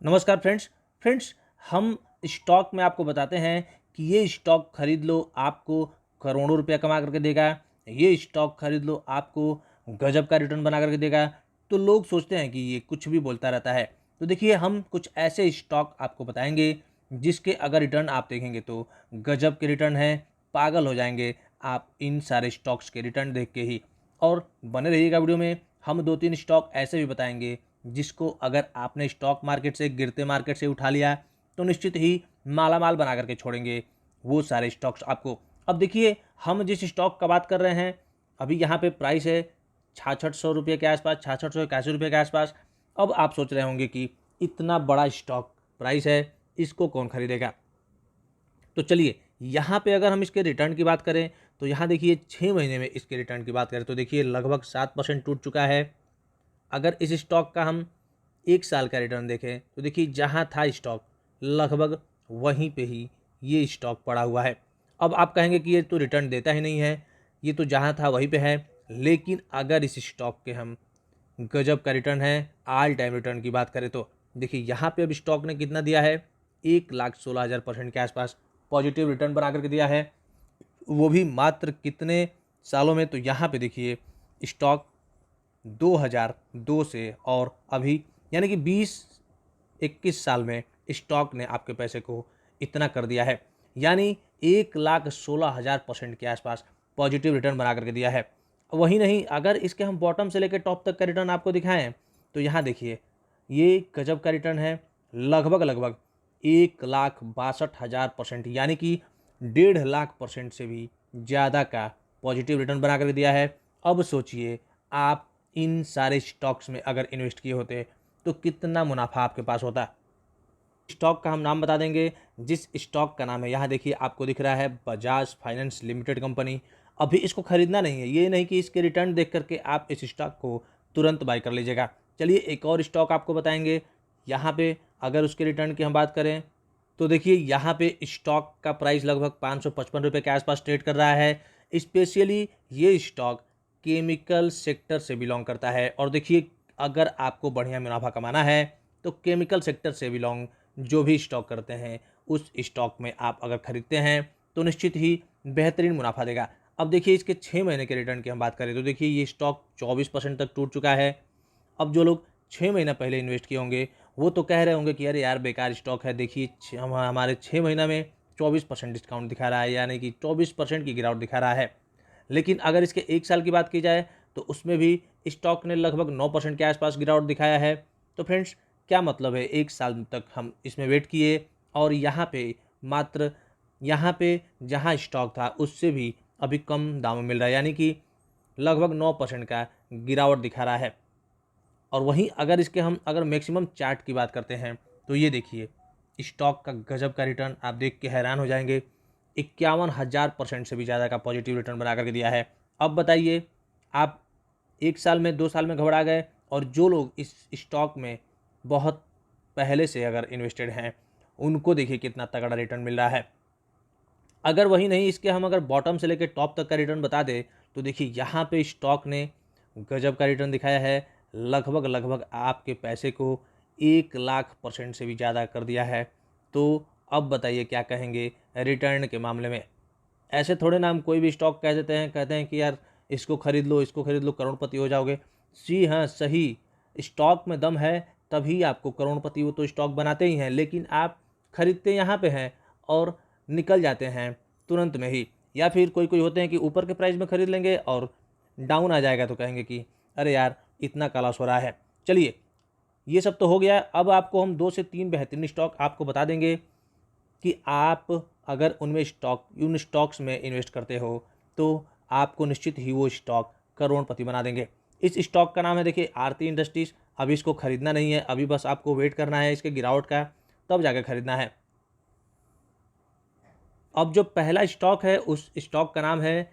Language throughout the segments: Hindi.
नमस्कार फ्रेंड्स हम स्टॉक में आपको बताते हैं कि ये स्टॉक खरीद लो, आपको करोड़ों रुपया कमा करके देगा। ये स्टॉक खरीद लो, आपको गजब का रिटर्न बना करके देगा। तो लोग सोचते हैं कि ये कुछ भी बोलता रहता है। तो देखिए, हम कुछ ऐसे स्टॉक आपको बताएंगे जिसके अगर रिटर्न आप देखेंगे तो गजब के रिटर्न है। पागल हो जाएंगे आप इन सारे स्टॉक्स के रिटर्न देख के ही। और बने रहिएगा वीडियो में। हम 2-3 स्टॉक ऐसे भी बताएंगे जिसको अगर आपने स्टॉक मार्केट से, गिरते मार्केट से उठा लिया तो निश्चित ही माला माल बना करके छोड़ेंगे वो सारे स्टॉक्स आपको। अब देखिए, हम जिस स्टॉक का बात कर रहे हैं, अभी यहाँ पे प्राइस है 6600 रुपये के आसपास, 6681 रुपये के आसपास। अब आप सोच रहे होंगे कि इतना बड़ा स्टॉक प्राइस है, इसको कौन खरीदेगा। तो चलिए, यहाँ पे अगर हम इसके रिटर्न की बात करें तो यहाँ देखिए 6 महीने में इसके रिटर्न की बात करें तो देखिए लगभग 7% टूट चुका है। अगर इस स्टॉक का हम 1 साल का रिटर्न देखें तो देखिए जहाँ था स्टॉक लगभग वहीं पे ही ये स्टॉक पड़ा हुआ है। अब आप कहेंगे कि ये तो रिटर्न देता ही नहीं है, ये तो जहाँ था वहीं पे है। लेकिन अगर इस स्टॉक के हम गजब का रिटर्न है, ऑल टाइम रिटर्न की बात करें तो देखिए यहाँ पे अब स्टॉक ने कितना दिया है, 1,16,000% के आसपास पॉजिटिव रिटर्न बना करके दिया है। वो भी मात्र कितने सालों में। तो यहाँ पे देखिए स्टॉक 2002 से और अभी यानी कि 20-21 साल में स्टॉक ने आपके पैसे को इतना कर दिया है, यानी 1,16,000% के आसपास पॉजिटिव रिटर्न बना करके दिया है। वही नहीं, अगर इसके हम बॉटम से लेकर टॉप तक का रिटर्न आपको दिखाएं तो यहाँ देखिए ये गजब का रिटर्न है, लगभग लगभग 1,62,000%, यानी कि 1.5 लाख% से भी ज़्यादा का पॉजिटिव रिटर्न बना करके दिया है। अब सोचिए, आप इन सारे स्टॉक्स में अगर इन्वेस्ट किए होते तो कितना मुनाफा आपके पास होता। स्टॉक का हम नाम बता देंगे। जिस स्टॉक का नाम है, यहाँ देखिए आपको दिख रहा है बजाज फाइनेंस लिमिटेड कंपनी। अभी इसको खरीदना नहीं है, ये नहीं कि इसके रिटर्न देख करके आप इस स्टॉक को तुरंत बाय कर लीजिएगा। चलिए एक और स्टॉक आपको बताएंगे। यहाँ पे अगर उसके रिटर्न की हम बात करें तो देखिए यहाँ पे स्टॉक का प्राइस लगभग 555 रुपये के आसपास ट्रेड कर रहा है। स्पेशली ये स्टॉक केमिकल सेक्टर से बिलोंग करता है। और देखिए, अगर आपको बढ़िया मुनाफा कमाना है तो केमिकल सेक्टर से बिलोंग जो भी स्टॉक करते हैं उस स्टॉक में आप अगर खरीदते हैं तो निश्चित ही बेहतरीन मुनाफा देगा। अब देखिए इसके 6 महीने के रिटर्न की हम बात करें तो देखिए ये स्टॉक 24% तक टूट चुका है। अब जो लोग 6 महीना पहले इन्वेस्ट किए होंगे वो तो कह रहे होंगे कि अरे यार बेकार स्टॉक है, देखिए हमारे 6 महीना में 24% डिस्काउंट दिखा रहा है, यानी कि 24% की गिरावट दिखा रहा है। लेकिन अगर इसके 1 साल की बात की जाए तो उसमें भी स्टॉक ने लगभग 9% के आसपास गिरावट दिखाया है। तो फ्रेंड्स, क्या मतलब है, 1 साल तक हम इसमें वेट किए और यहाँ पे मात्र यहाँ पे जहाँ स्टॉक था उससे भी अभी कम दाम में मिल रहा है, यानी कि लगभग 9% का गिरावट दिखा रहा है। और वहीं अगर इसके हम अगर मैक्सिमम चार्ट की बात करते हैं तो ये देखिए स्टॉक का गजब का रिटर्न आप देख के हैरान हो जाएंगे। 51,000% से भी ज़्यादा का पॉजिटिव रिटर्न बना करके दिया है। अब बताइए, आप 1 साल में, 2 साल में घबरा गए, और जो लोग इस स्टॉक में बहुत पहले से अगर इन्वेस्टेड हैं उनको देखिए कितना तगड़ा रिटर्न मिल रहा है। अगर वही नहीं, इसके हम अगर बॉटम से लेकर टॉप तक का रिटर्न बता दें तो देखिए यहाँ पे स्टॉक ने गजब का रिटर्न दिखाया है। लगभग लगभग आपके पैसे को 1 लाख% से भी ज़्यादा कर दिया है। तो अब बताइए क्या कहेंगे रिटर्न के मामले में। ऐसे थोड़े ना हम कोई भी स्टॉक कह देते हैं, कहते हैं कि यार इसको खरीद लो, इसको खरीद लो, करोड़पति हो जाओगे। जी हाँ, सही, स्टॉक में दम है तभी आपको करोड़पति, वो तो स्टॉक बनाते ही हैं, लेकिन आप खरीदते यहाँ पे हैं और निकल जाते हैं तुरंत में ही। या फिर कोई कोई होते हैं कि ऊपर के प्राइस में खरीद लेंगे और डाउन आ जाएगा तो कहेंगे कि अरे यार इतना का लॉस हो रहा है। चलिए, ये सब तो हो गया। अब आपको हम 2 से 3 बेहतरीन स्टॉक आपको बता देंगे कि आप अगर उन स्टॉक्स में इन्वेस्ट करते हो तो आपको निश्चित ही वो स्टॉक करोड़पति बना देंगे। इस स्टॉक का नाम है देखिए आरती इंडस्ट्रीज। अभी इसको खरीदना नहीं है, अभी बस आपको वेट करना है इसके गिरावट का, तब जाकर खरीदना है। अब जो पहला स्टॉक है उस स्टॉक का नाम है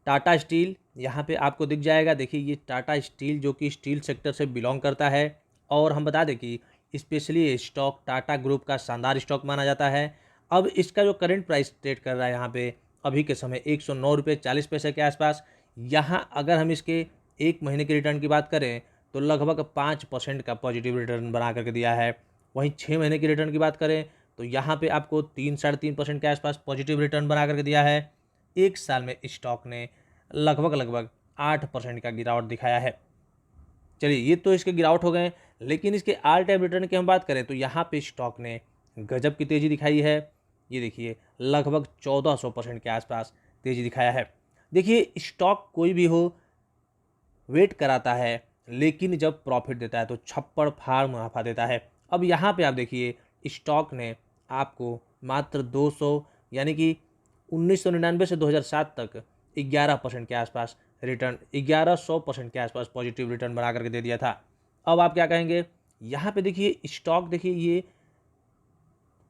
टाटा स्टील। यहाँ पे आपको दिख जाएगा, देखिए ये टाटा स्टील जो कि स्टील सेक्टर से बिलोंग करता है। और हम बता दें कि स्पेशली ये स्टॉक टाटा ग्रुप का शानदार स्टॉक माना जाता है। अब इसका जो करंट प्राइस ट्रेड कर रहा है यहाँ पे अभी के समय 109 रुपये 40 पैसे के आसपास। यहाँ अगर हम इसके 1 महीने के रिटर्न की बात करें तो लगभग 5% का पॉजिटिव रिटर्न बना करके दिया है। वहीं 6 महीने की रिटर्न की बात करें तो यहाँ पे आपको 3-3.5% के आसपास पॉजिटिव रिटर्न बना करके दिया है। 1 साल में स्टॉक ने लगभग 8% का गिरावट दिखाया है। चलिए ये तो इसके गिरावट हो गए, लेकिन इसके ऑल टाइम रिटर्न की हम बात करें तो यहाँ पे स्टॉक ने गजब की तेज़ी दिखाई है। ये देखिए लगभग 1400% के आसपास तेज़ी दिखाया है। देखिए स्टॉक कोई भी हो वेट कराता है, लेकिन जब प्रॉफिट देता है तो छप्पड़ फाड़ मुनाफा देता है। अब यहाँ पे आप देखिए स्टॉक ने आपको मात्र 200 यानी कि 1999 से 2007 तक 11% के आसपास रिटर्न 1100% के आसपास पॉजिटिव रिटर्न बना करके दे दिया था। अब आप क्या कहेंगे, यहाँ पे देखिए स्टॉक देखिए ये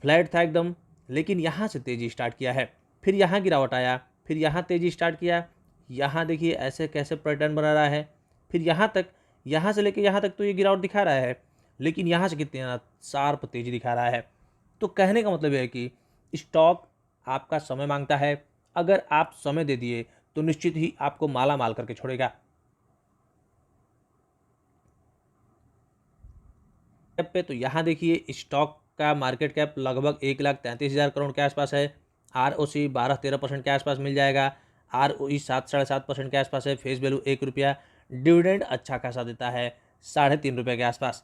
फ्लैट था एकदम, लेकिन यहाँ से तेज़ी स्टार्ट किया है, फिर यहाँ गिरावट आया, फिर यहाँ तेज़ी स्टार्ट किया, यहाँ देखिए ऐसे कैसे पैटर्न बना रहा है, फिर यहाँ तक, यहाँ से लेके यहाँ तक तो ये गिरावट दिखा रहा है, लेकिन यहाँ से कितनी शार्प तेज़ी दिखा रहा है। तो कहने का मतलब यह है कि स्टॉक आपका समय मांगता है, अगर आप समय दे दिए तो निश्चित ही आपको माला माल करके छोड़ेगा। पे तो यहाँ देखिए स्टॉक का मार्केट कैप लगभग 1,33,000 करोड़ के आसपास है। ROC 12-13% के आसपास मिल जाएगा। ROE 7-7.5% के आसपास है। फेस वैल्यू 1 रुपया। डिविडेंड अच्छा खासा देता है, 3.5 रुपये के आसपास।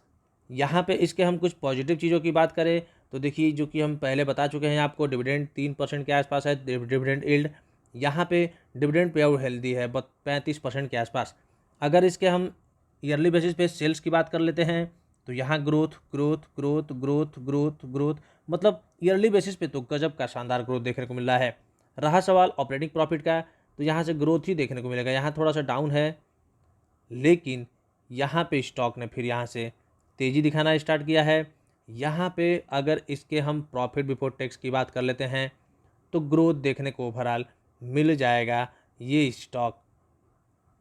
यहाँ पे इसके हम कुछ पॉजिटिव चीज़ों की बात करें तो देखिए जो कि हम पहले बता चुके हैं आपको, डिविडेंड 3% के आसपास है डिविडेंड यील्ड। यहाँ पे डिविडेंड पे आउट हेल्दी है 35% के आसपास। अगर इसके हम ईयरली बेसिस पे सेल्स की बात कर लेते हैं तो यहाँ growth growth growth growth growth growth, मतलब ईयरली बेसिस पे तो गजब का शानदार ग्रोथ देखने को मिल रहा है। रहा सवाल ऑपरेटिंग प्रॉफिट का, तो यहाँ से ग्रोथ ही देखने को मिलेगा। यहाँ थोड़ा सा डाउन है, लेकिन यहाँ पे स्टॉक ने फिर यहाँ से तेज़ी दिखाना स्टार्ट किया है। यहाँ पे अगर इसके हम प्रॉफिट बिफोर टैक्स की बात कर लेते हैं तो ग्रोथ देखने को ओवरऑल मिल जाएगा ये स्टॉक।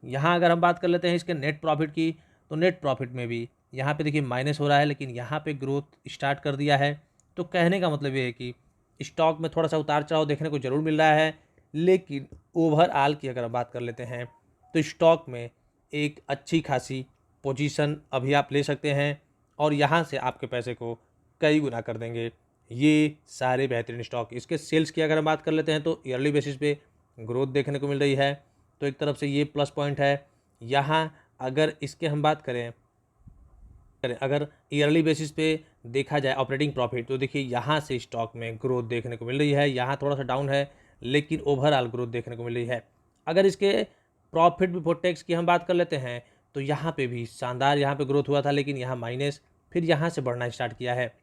यहाँ अगर हम बात कर लेते हैं इसके नेट प्रॉफिट की, तो नेट प्रॉफिट में भी यहाँ पे देखिए माइनस हो रहा है, लेकिन यहाँ पे ग्रोथ स्टार्ट कर दिया है। तो कहने का मतलब ये है कि स्टॉक में थोड़ा सा उतार चढ़ाव देखने को जरूर मिल रहा है, लेकिन ओवरऑल की अगर हम बात कर लेते हैं तो स्टॉक में एक अच्छी खासी पोजीशन अभी आप ले सकते हैं, और यहाँ से आपके पैसे को कई गुना कर देंगे ये सारे बेहतरीन स्टॉक। इसके सेल्स की अगर हम बात कर लेते हैं तो ईयरली बेसिस पे ग्रोथ देखने को मिल रही है, तो एक तरफ से ये प्लस पॉइंट है। यहाँ अगर इसके हम बात करें अगर ईयरली बेसिस पे देखा जाए ऑपरेटिंग प्रॉफिट, तो देखिए यहाँ से स्टॉक में ग्रोथ देखने को मिल रही है। यहाँ थोड़ा सा डाउन है, लेकिन ओवरऑल ग्रोथ देखने को मिल रही है। अगर इसके प्रॉफिट बिफोर टैक्स की हम बात कर लेते हैं तो यहाँ पे भी शानदार यहाँ पे ग्रोथ हुआ था, लेकिन यहाँ माइनस, फिर यहाँ से बढ़ना स्टार्ट किया है।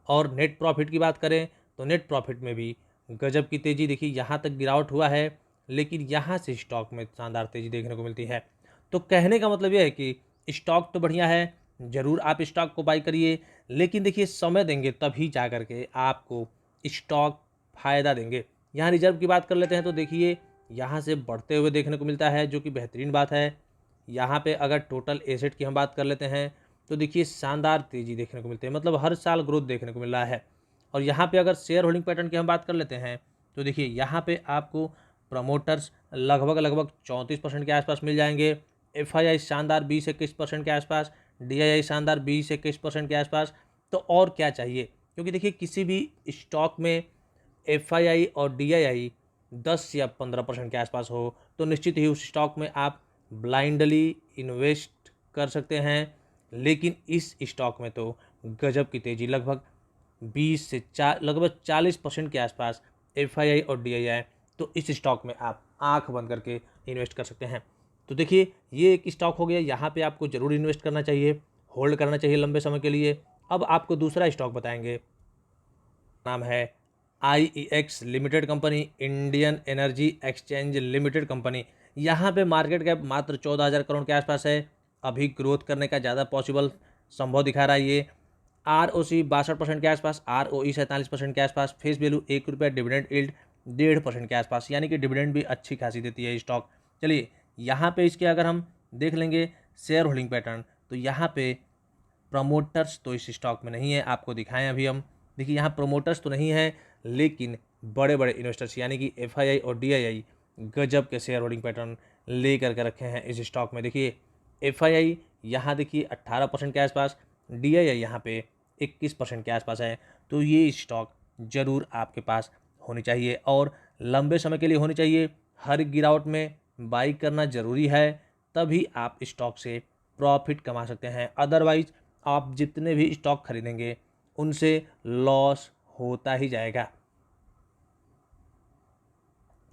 और नेट प्रॉफिट की बात करें तो नेट प्रॉफिट में भी गजब की तेज़ी देखिए, यहाँ तक गिरावट हुआ है, लेकिन यहाँ से स्टॉक में शानदार तेज़ी देखने को मिलती है। तो कहने का मतलब यह है कि स्टॉक तो बढ़िया है, ज़रूर आप स्टॉक को बाई करिए, लेकिन देखिए समय देंगे तभी जा कर के आपको स्टॉक फ़ायदा देंगे। यहाँ रिजर्व की बात कर लेते हैं तो देखिए यहाँ से बढ़ते हुए देखने को मिलता है, जो कि बेहतरीन बात है। यहाँ पे अगर टोटल एसेट की हम बात कर लेते हैं तो देखिए शानदार तेज़ी देखने को मिलती है, मतलब हर साल ग्रोथ देखने को मिल रहा है। और यहाँ पे अगर शेयर होल्डिंग पैटर्न की हम बात कर लेते हैं तो देखिए यहाँ पे आपको प्रमोटर्स लगभग 34% के आसपास मिल जाएंगे। FII शानदार 20-21% के आसपास, DII शानदार 20-21% के आसपास। तो और क्या चाहिए, क्योंकि देखिए किसी भी स्टॉक में FII और DII 10 या 15% के आसपास हो तो निश्चित ही उस स्टॉक में आप ब्लाइंडली इन्वेस्ट कर सकते हैं। लेकिन इस स्टॉक में तो गजब की तेज़ी लगभग 40% के आसपास FII और DII है, तो इस स्टॉक में आप आंख बंद करके इन्वेस्ट कर सकते हैं। तो देखिए ये एक स्टॉक हो गया, यहाँ पे आपको ज़रूर इन्वेस्ट करना चाहिए, होल्ड करना चाहिए लंबे समय के लिए। अब आपको दूसरा स्टॉक बताएंगे, नाम है IEX limited company, Indian energy exchange limited company. यहाँ पे मार्केट कैप मात्र 14,000 करोड़ के आसपास है। अभी ग्रोथ करने का ज़्यादा पॉसिबल संभव दिखा रहा है ये। ROC 62% के आसपास, ROE 47% के आसपास, फेस वैल्यू 1 रुपया, डिविडेंड यील्ड 1.5% के आसपास, यानी कि डिविडेंड भी अच्छी खासी देती है स्टॉक। चलिए यहाँ पे इसके अगर हम देख लेंगे शेयर होल्डिंग पैटर्न, तो यहाँ पे प्रमोटर्स तो इस स्टॉक में नहीं है, आपको दिखाएं अभी हम। देखिए यहाँ प्रमोटर्स तो नहीं है, लेकिन बड़े बड़े इन्वेस्टर्स यानी कि FII और DII गजब के शेयर होल्डिंग पैटर्न ले करके रखे हैं इस स्टॉक में। देखिए FII यहाँ देखिए 18% के आसपास, DII यहाँ पे 21% के आसपास है। तो ये स्टॉक ज़रूर आपके पास होनी चाहिए और लंबे समय के लिए होनी चाहिए। हर गिरावट में बाई करना ज़रूरी है, तभी आप स्टॉक से प्रॉफिट कमा सकते हैं। अदरवाइज आप जितने भी स्टॉक खरीदेंगे उनसे लॉस होता ही जाएगा।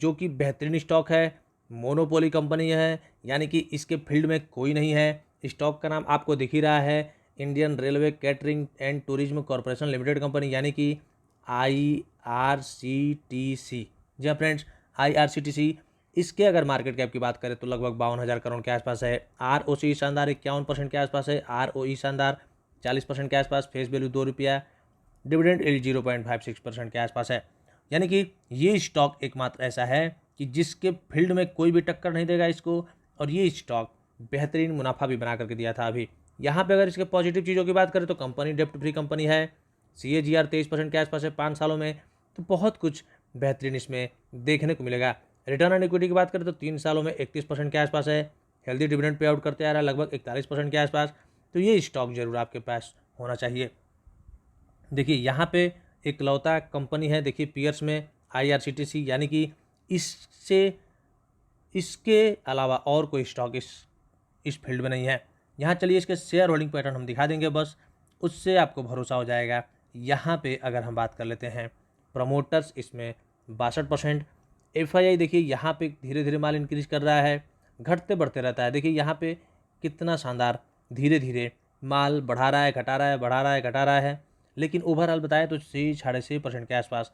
जो कि बेहतरीन स्टॉक है, मोनोपोली कंपनी है, यानी कि इसके फील्ड में कोई नहीं है। स्टॉक का नाम आपको दिख ही रहा है, Indian railway catering and tourism corporation limited company, यानी कि IRCTC। जी हाँ फ्रेंड्स, IRCTC। इसके अगर मार्केट कैप की बात करें तो लगभग 52,000 करोड़ के आसपास है। ROC शानदार 51% के आसपास है। ROE शानदार 40% के आसपास। फेस वैल्यू ₹2, डिविडेंड यील्ड 0.56% के आसपास है। यानी कि ये स्टॉक एकमात्र ऐसा है कि जिसके फील्ड में कोई भी टक्कर नहीं देगा इसको, और ये स्टॉक बेहतरीन मुनाफा भी बना करके दिया था। अभी यहाँ पे अगर इसके पॉजिटिव चीज़ों की बात करें तो कंपनी डेप्ट फ्री कंपनी है। CAGR 23% के आसपास है 5 सालों में। तो बहुत कुछ बेहतरीन इसमें देखने को मिलेगा। रिटर्न ऑन इक्विटी की बात करें तो 3 सालों में 31% के आसपास है। हेल्दी डिविडेंड पे आउट करते आ रहा है लगभग 41% के आसपास। तो ये स्टॉक जरूर आपके पास होना चाहिए। देखिए यहाँ पे इकलौता कंपनी है, देखिए पीयर्स में IRCTC, यानी कि इससे इसके अलावा और कोई स्टॉक इस फील्ड में नहीं है। यहाँ चलिए इसके शेयर होल्डिंग पैटर्न हम दिखा देंगे, बस उससे आपको भरोसा हो जाएगा। यहाँ पे अगर हम बात कर लेते हैं प्रमोटर्स, इसमें 62%। FII देखिए यहाँ पे धीरे धीरे माल इंक्रीज कर रहा है, घटते बढ़ते रहता है। देखिए यहाँ पे कितना शानदार धीरे धीरे माल बढ़ा रहा है, घटा रहा है, बढ़ा रहा है, घटा रहा है। लेकिन ओवरऑल बताएं तो 6.5% के आसपास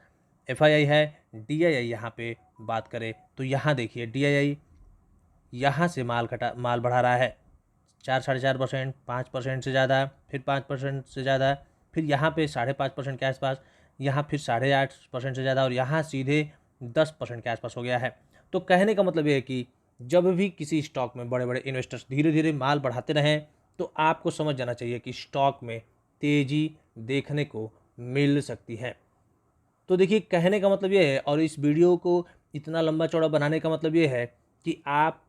FII है। DII यहाँ पे बात करें तो यहाँ देखिए DII यहाँ से माल बढ़ा रहा है 4.5%, 5% से ज़्यादा, फिर 5% से ज़्यादा, फिर यहाँ पे 5.5% के आसपास, यहाँ फिर 8.5% से ज़्यादा, और यहाँ सीधे 10% के आसपास हो गया है। तो कहने का मतलब ये है कि जब भी किसी स्टॉक में बड़े बड़े इन्वेस्टर्स धीरे धीरे माल बढ़ाते रहें तो आपको समझ जाना चाहिए कि स्टॉक में तेज़ी देखने को मिल सकती है। तो देखिए कहने का मतलब ये है, और इस वीडियो को इतना लंबा चौड़ा बनाने का मतलब ये है कि आप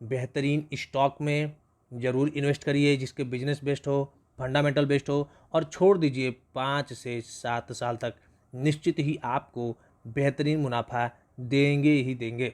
बेहतरीन स्टॉक में ज़रूर इन्वेस्ट करिए जिसके बिजनेस बेस्ड हो, फंडामेंटल बेस्ड हो, और छोड़ दीजिए 5 से 7 साल तक निश्चित ही आपको बेहतरीन मुनाफा देंगे ही देंगे।